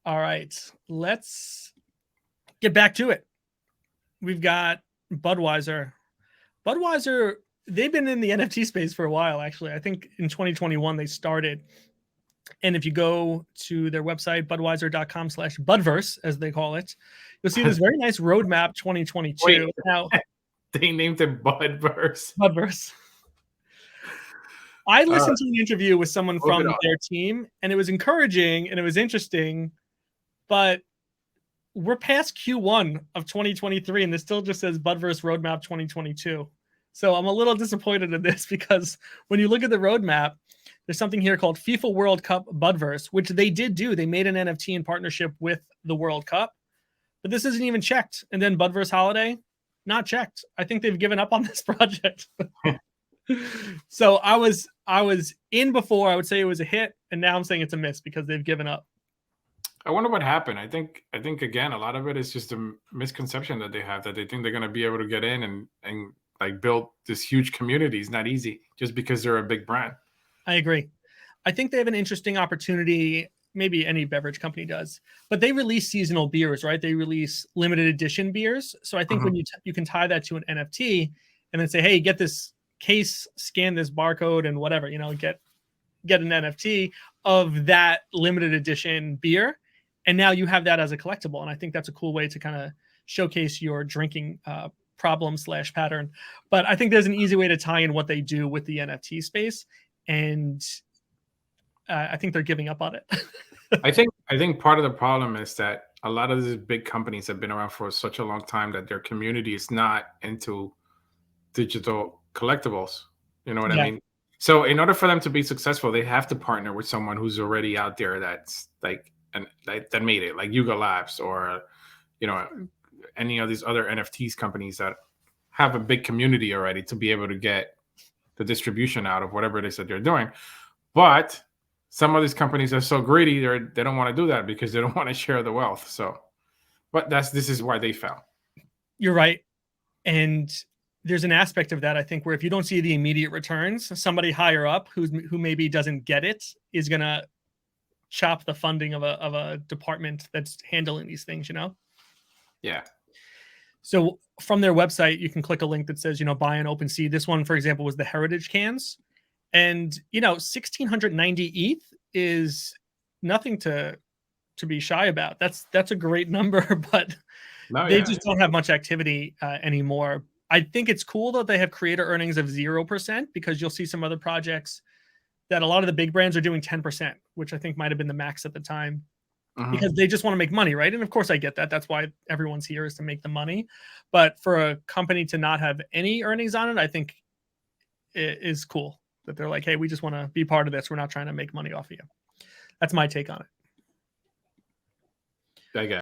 All right, let's get back to it. We've got Budweiser. Budweiser, they've been in the NFT space for a while, actually. I think in 2021 they started. And if you go to their website, budweiser.com/Budverse, as they call it, you'll see this very nice roadmap 2022. Wait, now, they named it Budverse. Budverse. I listened to an interview with someone from their team, and it was encouraging and it was interesting, but we're past Q1 of 2023 and this still just says Budverse Roadmap 2022. So I'm a little disappointed in this because when you look at the roadmap, there's something here called FIFA World Cup Budverse, which they did do. They made an NFT in partnership with the World Cup, but this isn't even checked. And then Budverse Holiday, not checked. I think they've given up on this project. So I was in before. I would say it was a hit, and now I'm saying it's a miss because they've given up. I wonder what happened. I think again, a lot of it is just a misconception that they have, that they think they're going to be able to get in and like build this huge community. It's not easy just because they're a big brand. I agree. I think they have an interesting opportunity. Maybe any beverage company does, but they release seasonal beers, right? They release limited edition beers. So I think when you can tie that to an NFT and then say, hey, get this case, scan this barcode and whatever, get an NFT of that limited edition beer. And now you have that as a collectible. And I think that's a cool way to kind of showcase your drinking problem / pattern. But I think there's an easy way to tie in what they do with the NFT space. And I think they're giving up on it. I think part of the problem is that a lot of these big companies have been around for such a long time that their community is not into digital collectibles. You know what I mean? So in order for them to be successful, they have to partner with someone who's already out there that's like, and that made it, like Yuga Labs or, any of these other NFTs companies that have a big community already to be able to get the distribution out of whatever it is that they're doing. But some of these companies are so greedy, they don't want to do that because they don't want to share the wealth. So, but this is why they fell. You're right. And there's an aspect of that, I think, where if you don't see the immediate returns, somebody higher up who maybe doesn't get it is going to chop the funding of a department that's handling these things, Yeah. So from their website, you can click a link that says, buy an OpenSea. This one, for example, was the Heritage cans. And, 1,690 ETH is nothing to be shy about. That's a great number, but they just don't have much activity anymore. I think it's cool that they have creator earnings of 0% because you'll see some other projects that a lot of the big brands are doing 10%, which I think might have been the max at the time. Because they just want to make money, right? And of course I get that. That's why everyone's here, is to make the money. But for a company to not have any earnings on it, I think it is cool that they're like, hey, we just want to be part of this. We're not trying to make money off of you. That's my take on it. I guess.